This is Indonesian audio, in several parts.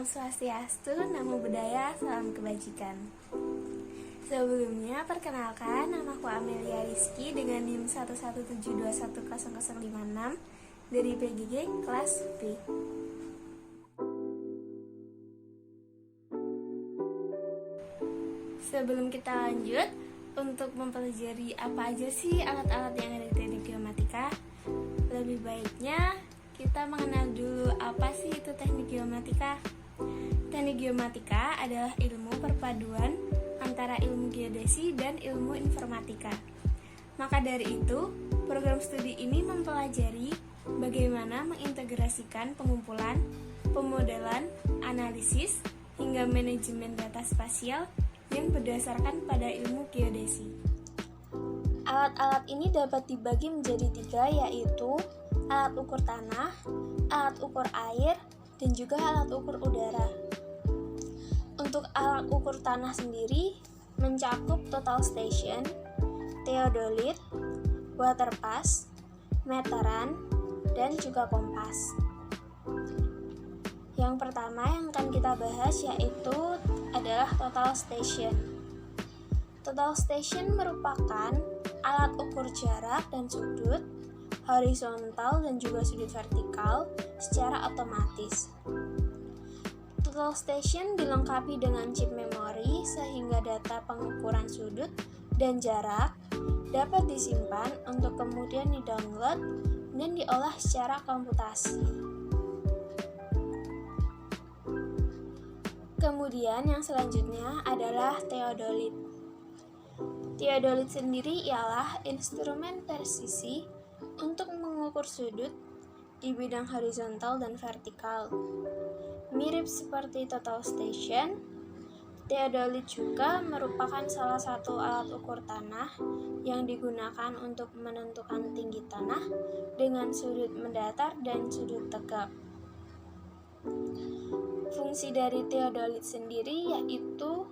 Salam Swastiastu, Namo Buddhaya, Salam Kebajikan. Sebelumnya, perkenalkan, namaku Amelia Rizky dengan NIM 117210056 dari PGG kelas B. Sebelum kita lanjut, untuk mempelajari apa aja sih alat-alat yang ada di teknik geomatika, lebih baiknya kita mengenal dulu apa sih itu teknik geomatika. Teknik geomatika adalah ilmu perpaduan antara ilmu geodesi dan ilmu informatika. Maka dari itu, program studi ini mempelajari bagaimana mengintegrasikan pengumpulan, pemodelan, analisis, hingga manajemen data spasial yang berdasarkan pada ilmu geodesi. Alat-alat ini dapat dibagi menjadi 3, yaitu alat ukur tanah, alat ukur air, dan juga alat ukur udara. Untuk alat ukur tanah sendiri mencakup total station, theodolit, waterpass, meteran, dan juga kompas. Yang pertama yang akan kita bahas yaitu adalah total station. Total station merupakan alat ukur jarak dan sudut, horizontal dan juga sudut vertikal secara otomatis. Total station dilengkapi dengan chip memori sehingga data pengukuran sudut dan jarak dapat disimpan untuk kemudian di-download dan diolah secara komputasi. Kemudian yang selanjutnya adalah theodolit. Theodolit sendiri ialah instrumen presisi untuk mengukur sudut di bidang horizontal dan vertikal. Mirip seperti total station, theodolit juga merupakan salah satu alat ukur tanah yang digunakan untuk menentukan tinggi tanah dengan sudut mendatar dan sudut tegak. Fungsi dari theodolit sendiri yaitu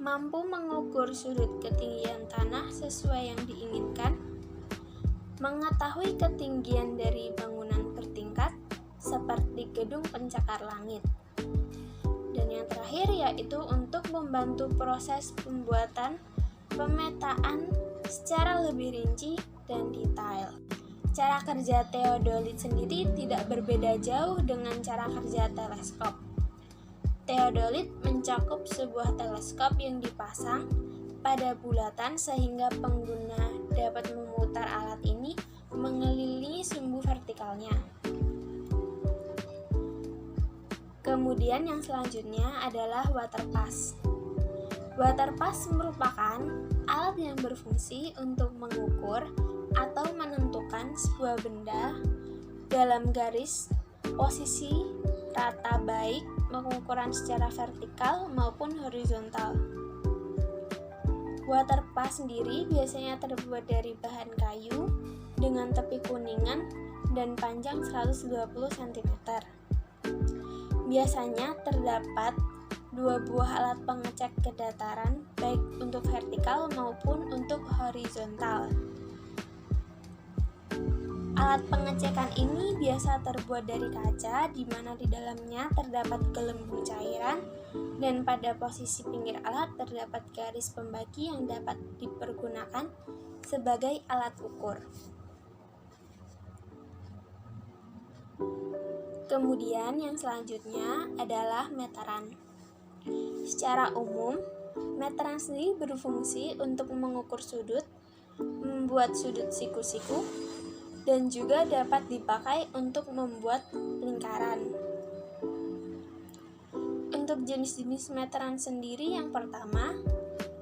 mampu mengukur sudut ketinggian tanah sesuai yang diinginkan, mengetahui ketinggian dari bangunan bertingkat seperti gedung pencakar langit. Dan yang terakhir yaitu untuk membantu proses pembuatan pemetaan secara lebih rinci dan detail. Cara kerja theodolit sendiri tidak berbeda jauh dengan cara kerja teleskop. Theodolit mencakup sebuah teleskop yang dipasang pada bulatan sehingga pengguna dapat memutar alat ini mengelilingi sumbu vertikalnya. Kemudian yang selanjutnya adalah waterpass. Waterpass merupakan alat yang berfungsi untuk mengukur atau menentukan sebuah benda dalam garis posisi rata baik pengukuran secara vertikal maupun horizontal. Waterpass sendiri biasanya terbuat dari bahan kayu dengan tepi kuningan dan panjang 120 cm. Biasanya terdapat 2 buah alat pengecek kedataran baik untuk vertikal maupun untuk horizontal. Alat pengecekan ini biasa terbuat dari kaca di mana di dalamnya terdapat gelembung cairan dan pada posisi pinggir alat terdapat garis pembagi yang dapat dipergunakan sebagai alat ukur. Kemudian yang selanjutnya adalah meteran. Secara umum, meteran sendiri berfungsi untuk mengukur sudut, membuat sudut siku-siku, dan juga dapat dipakai untuk membuat lingkaran. Untuk jenis-jenis meteran sendiri yang pertama,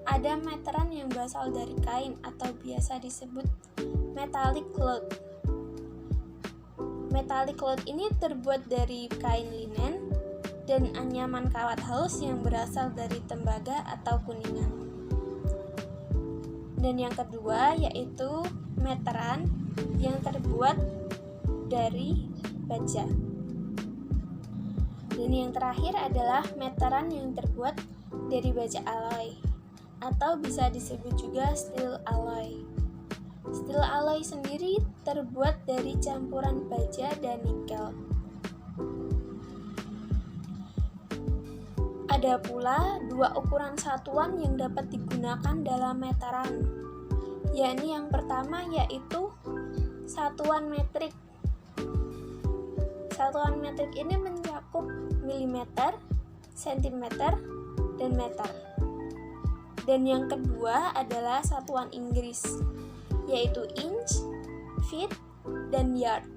ada meteran yang berasal dari kain atau biasa disebut metallic cloth. Metallic cloth ini terbuat dari kain linen dan anyaman kawat halus yang berasal dari tembaga atau kuningan. Dan yang kedua yaitu meteran yang terbuat dari baja. Dan yang terakhir adalah meteran yang terbuat dari baja alloy atau bisa disebut juga steel alloy. Steel alloy sendiri terbuat dari campuran baja dan nikel. Ada pula dua ukuran satuan yang dapat digunakan dalam meteran, yakni yang pertama yaitu satuan metrik. Satuan metrik ini mencakup milimeter, sentimeter, dan meter. Dan yang kedua adalah satuan Inggris, yaitu inch, feet, dan yard.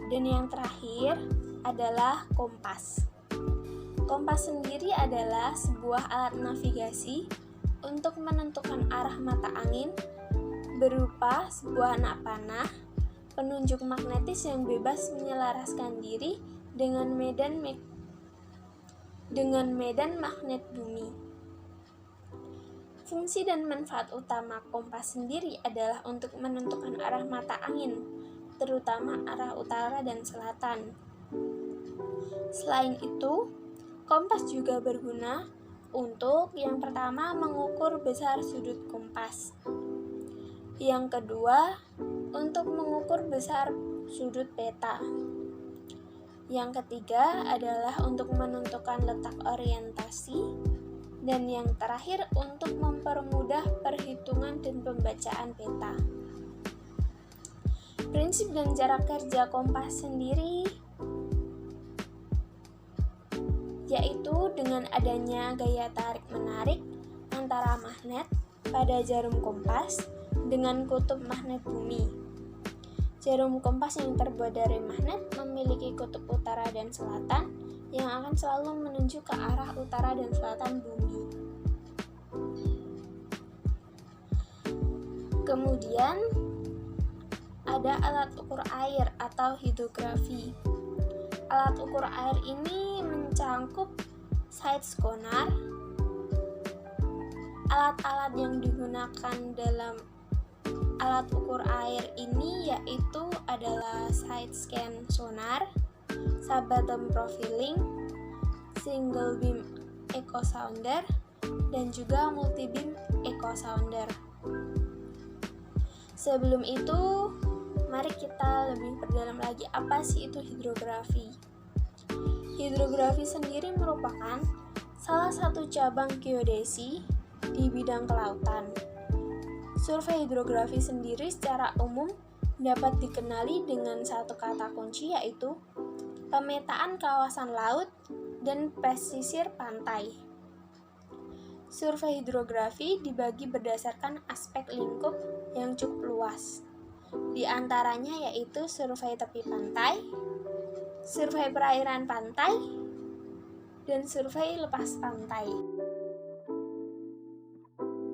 Dan yang terakhir adalah kompas. Kompas sendiri adalah sebuah alat navigasi untuk menentukan arah mata angin berupa sebuah anak panah, penunjuk magnetis yang bebas menyelaraskan diri dengan medan magnet bumi. Fungsi dan manfaat utama kompas sendiri adalah untuk menentukan arah mata angin, terutama arah utara dan selatan. Selain itu, kompas juga berguna untuk yang pertama mengukur besar sudut kompas. Yang kedua, untuk mengukur besar sudut peta. Yang ketiga adalah untuk menentukan letak orientasi, dan yang terakhir untuk mempermudah perhitungan dan pembacaan peta. Prinsip dan cara kerja kompas sendiri yaitu dengan adanya gaya tarik-menarik antara magnet pada jarum kompas dengan kutub magnet bumi. Jarum kompas yang terbuat dari magnet memiliki kutub utara dan selatan yang akan selalu menuju ke arah utara dan selatan bumi. Kemudian ada alat ukur air atau hidrografi. Alat ukur air ini mencangkup side sonar. Alat-alat yang digunakan dalam alat ukur air ini yaitu adalah side scan sonar, sub-bottom profiling, single beam echo sounder, dan juga multi beam echo sounder. Sebelum itu, mari kita lebih perdalam lagi apa sih itu hidrografi. Hidrografi sendiri merupakan salah satu cabang geodesi di bidang kelautan. Survei hidrografi sendiri secara umum dapat dikenali dengan satu kata kunci yaitu pemetaan kawasan laut dan pesisir pantai. Survei hidrografi dibagi berdasarkan aspek lingkup yang cukup luas. Di antaranya yaitu survei tepi pantai, survei perairan pantai, dan survei lepas pantai.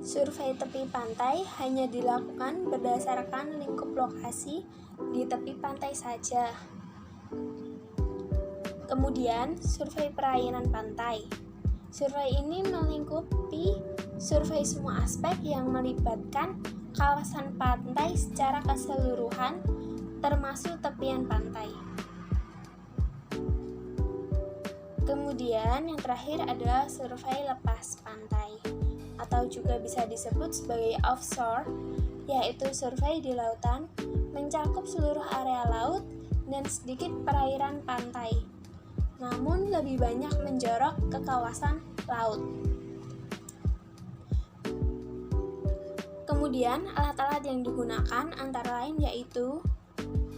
Survei tepi pantai hanya dilakukan berdasarkan lingkup lokasi di tepi pantai saja. Kemudian, survei perairan pantai. Survei ini melingkupi survei semua aspek yang melibatkan kawasan pantai secara keseluruhan, termasuk tepian pantai. Kemudian, yang terakhir adalah survei lepas pantai, atau juga bisa disebut sebagai offshore, yaitu survei di lautan, mencakup seluruh area laut dan sedikit perairan pantai, namun lebih banyak menjorok ke kawasan laut. Kemudian, alat-alat yang digunakan antara lain yaitu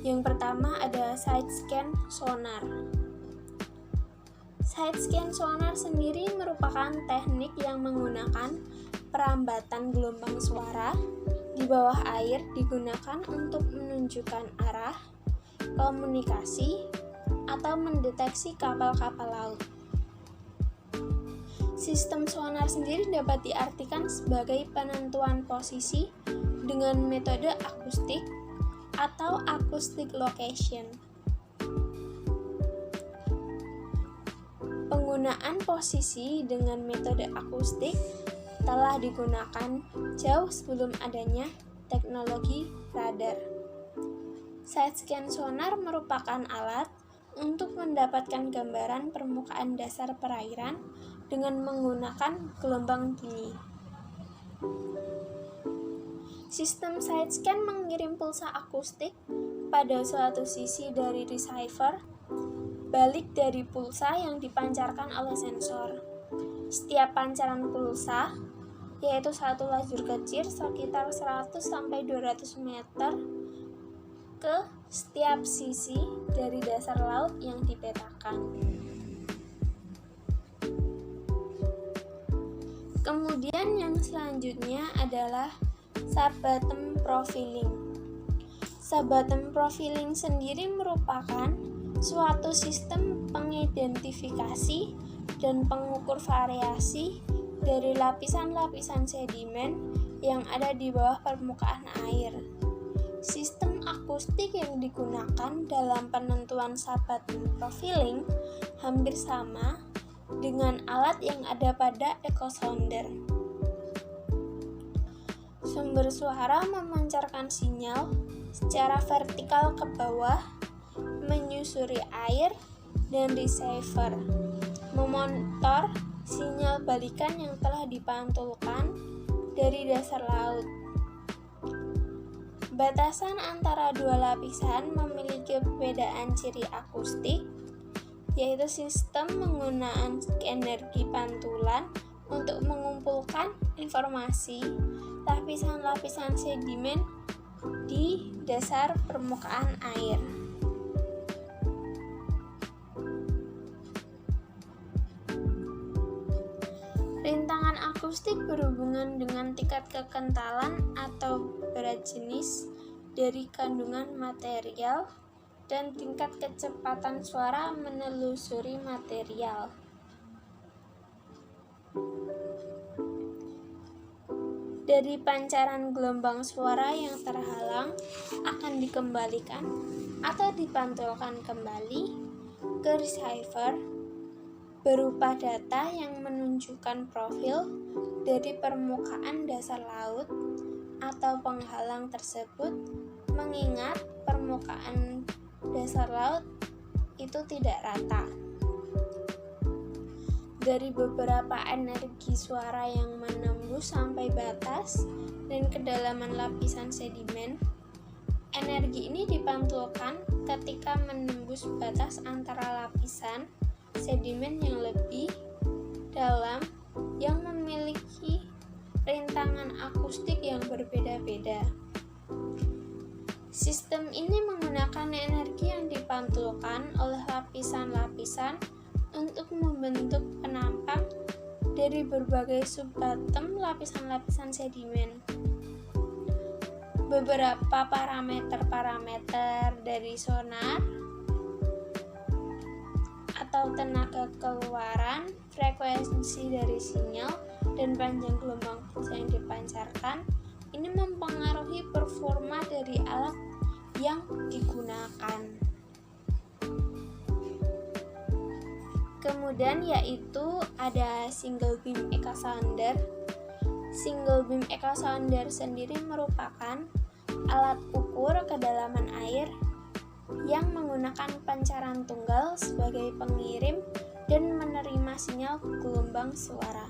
yang pertama ada side scan sonar. Side scan sonar sendiri merupakan teknik yang menggunakan perambatan gelombang suara di bawah air digunakan untuk menunjukkan arah, komunikasi, atau mendeteksi kapal-kapal laut. Sistem sonar sendiri dapat diartikan sebagai penentuan posisi dengan metode akustik atau acoustic location. Penggunaan posisi dengan metode akustik telah digunakan jauh sebelum adanya teknologi radar. Side scan sonar merupakan alat untuk mendapatkan gambaran permukaan dasar perairan dengan menggunakan gelombang bunyi. Sistem side scan mengirim pulsa akustik pada suatu sisi dari receiver balik dari pulsa yang dipancarkan oleh sensor. Setiap pancaran pulsa, yaitu satu lajur kecil sekitar 100-200 meter ke setiap sisi dari dasar laut yang dipetakan. Kemudian yang selanjutnya adalah sub-bottom profiling. Sub-bottom profiling sendiri merupakan suatu sistem pengidentifikasi dan pengukur variasi dari lapisan-lapisan sedimen yang ada di bawah permukaan air. Sistem akustik yang digunakan dalam penentuan sub-bottom profiling hampir sama dengan alat yang ada pada echo sounder. Sumber suara memancarkan sinyal secara vertikal ke bawah, menyusuri air, dan receiver memonitor sinyal balikan yang telah dipantulkan dari dasar laut. Batasan antara dua lapisan memiliki perbedaan ciri akustik, yaitu sistem menggunakan energi pantulan untuk mengumpulkan informasi lapisan-lapisan sedimen di dasar permukaan air. Rintangan akustik berhubungan dengan tingkat kekentalan atau berat jenis dari kandungan material dan tingkat kecepatan suara menelusuri material. Dari pancaran gelombang suara yang terhalang akan dikembalikan atau dipantulkan kembali ke receiver berupa data yang menunjukkan profil dari permukaan dasar laut atau penghalang tersebut, mengingat permukaan dasar laut itu tidak rata. Dari beberapa energi suara yang menembus sampai batas dan kedalaman lapisan sedimen, energi ini dipantulkan ketika menembus batas antara lapisan sedimen yang lebih dalam yang memiliki rintangan akustik yang berbeda-beda. Sistem ini menggunakan energi yang dipantulkan oleh lapisan-lapisan untuk membentuk penampang dari berbagai sub-bottom lapisan-lapisan sedimen. Beberapa parameter dari sonar atau tenaga keluaran, frekuensi dari sinyal, dan panjang gelombang pulsa yang dipancarkan ini mempengaruhi performa dari alat yang digunakan. Kemudian yaitu ada single beam echo sounder. Single beam echo sounder sendiri merupakan alat ukur kedalaman air yang menggunakan pancaran tunggal sebagai pengirim dan menerima sinyal gelombang suara.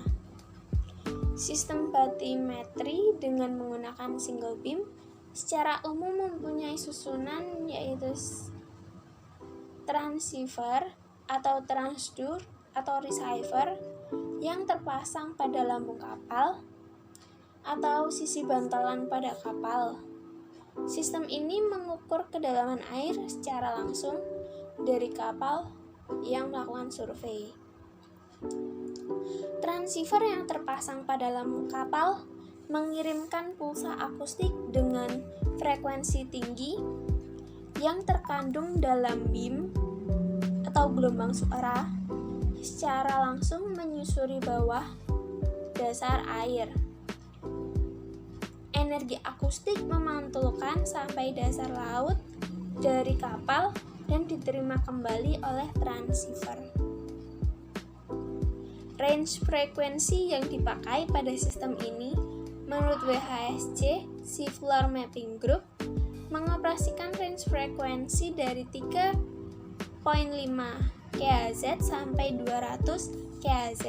Sistem batimetri dengan menggunakan single beam secara umum mempunyai susunan yaitu transceiver atau transducer atau receiver yang terpasang pada lambung kapal atau sisi bantalan pada kapal. Sistem ini mengukur kedalaman air secara langsung dari kapal yang melakukan survei. Transceiver yang terpasang pada lambung kapal mengirimkan pulsa akustik dengan frekuensi tinggi yang terkandung dalam beam atau gelombang suara secara langsung menyusuri bawah dasar air. Energi akustik memantulkan sampai dasar laut dari kapal dan diterima kembali oleh transceiver. Range frekuensi yang dipakai pada sistem ini menurut WHSC Seafloor Mapping Group mengoperasikan range frekuensi dari 3,5 kHz sampai 200 kHz.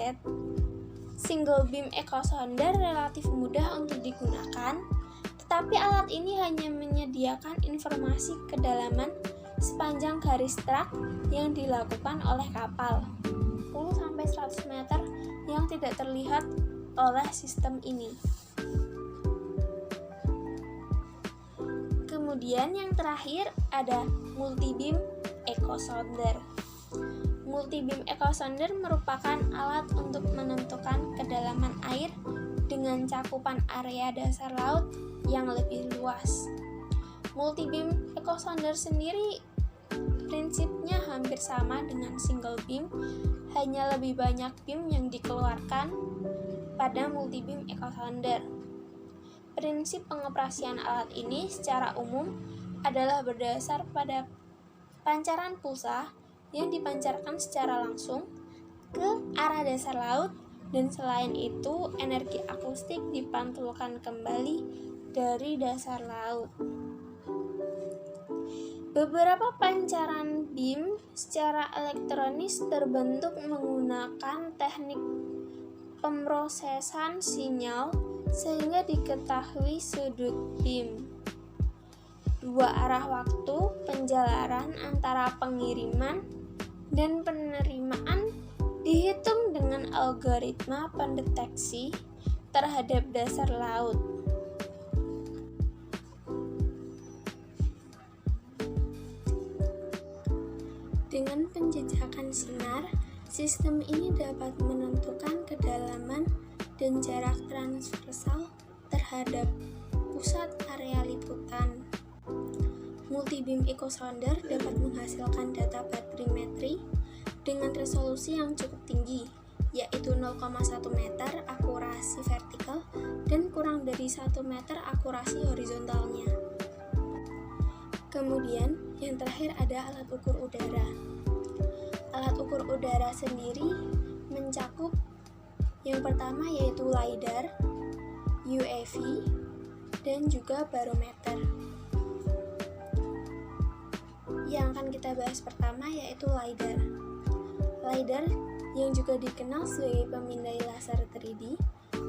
Single beam echo sounder relatif mudah untuk digunakan, tetapi alat ini hanya menyediakan informasi kedalaman sepanjang garis truk yang dilakukan oleh kapal, 10-100 meter yang tidak terlihat oleh sistem ini. Kemudian yang terakhir ada multi-beam echo sounder. Multi-beam echo sounder merupakan alat untuk menentukan kedalaman air dengan cakupan area dasar laut yang lebih luas. Multi-beam echo sounder sendiri prinsipnya hampir sama dengan single beam, hanya lebih banyak beam yang dikeluarkan pada multi-beam echo sounder. Prinsip pengoperasian alat ini secara umum adalah berdasar pada pancaran pulsa yang dipancarkan secara langsung ke arah dasar laut, dan selain itu energi akustik dipantulkan kembali dari dasar laut. Beberapa pancaran beam secara elektronis terbentuk menggunakan teknik pemrosesan sinyal sehingga diketahui sudut beam. Dua arah waktu penjalaran antara pengiriman dan penerimaan dihitung dengan algoritma pendeteksi terhadap dasar laut. Dengan penjejakan sinar, sistem ini dapat menentukan kedalaman dan jarak transversal terhadap pusat area liputan. Multi-beam echo sounder dapat menghasilkan data batrimetri dengan resolusi yang cukup tinggi, yaitu 0,1 meter akurasi vertikal dan kurang dari 1 meter akurasi horizontalnya. Kemudian, yang terakhir ada alat ukur udara. Alat ukur udara sendiri mencakup yang pertama yaitu LiDAR, UAV, dan juga barometer. Yang akan kita bahas pertama yaitu LiDAR. LiDAR yang juga dikenal sebagai pemindai laser 3D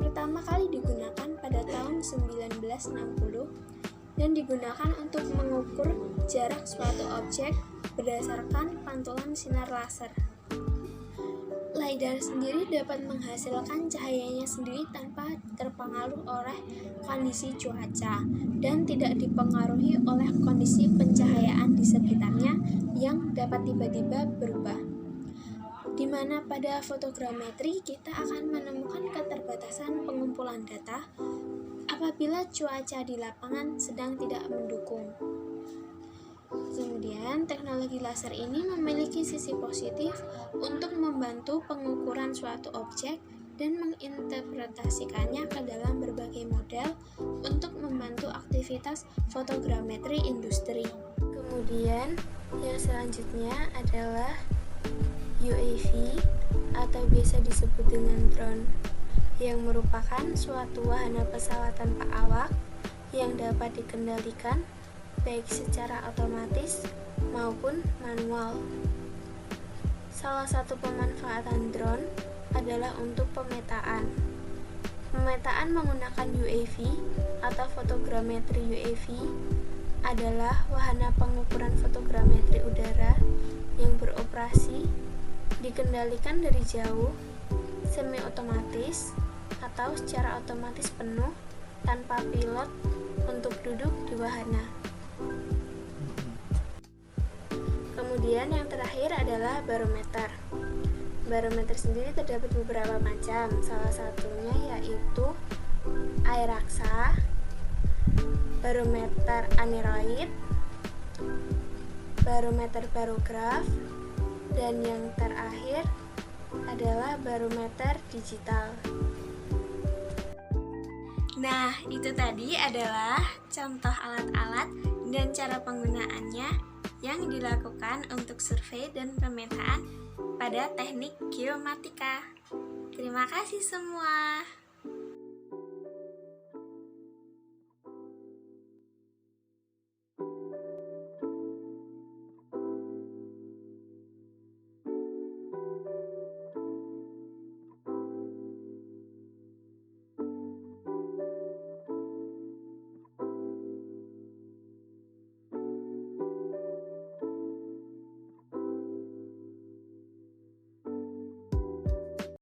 pertama kali digunakan pada tahun 1960 dan digunakan untuk mengukur jarak suatu objek berdasarkan pantulan sinar laser. LiDAR sendiri dapat menghasilkan cahayanya sendiri tanpa terpengaruh oleh kondisi cuaca dan tidak dipengaruhi oleh kondisi pencahayaan di sekitarnya yang dapat tiba-tiba berubah. Di mana pada fotogrametri kita akan menemukan keterbatasan pengumpulan data apabila cuaca di lapangan sedang tidak mendukung. Kemudian, teknologi laser ini memiliki sisi positif untuk membantu pengukuran suatu objek dan menginterpretasikannya ke dalam berbagai model untuk membantu aktivitas fotogrametri industri. Kemudian, yang selanjutnya adalah UAV atau biasa disebut dengan drone, yang merupakan suatu wahana pesawat tanpa awak yang dapat dikendalikan baik secara otomatis maupun manual. Salah satu pemanfaatan drone adalah untuk pemetaan. Pemetaan menggunakan UAV atau fotogrametri UAV adalah wahana pengukuran fotogrametri udara yang beroperasi, dikendalikan dari jauh, semi-otomatis, atau secara otomatis penuh tanpa pilot untuk duduk di wahana. Kemudian yang terakhir adalah barometer. Barometer sendiri terdapat beberapa macam, salah satunya yaitu airaksa, barometer aneroid, barometer barograf, dan yang terakhir adalah barometer digital. Nah, itu tadi adalah contoh alat-alat dan cara penggunaannya yang dilakukan untuk survei dan pemetaan pada teknik geomatika. Terima kasih semua.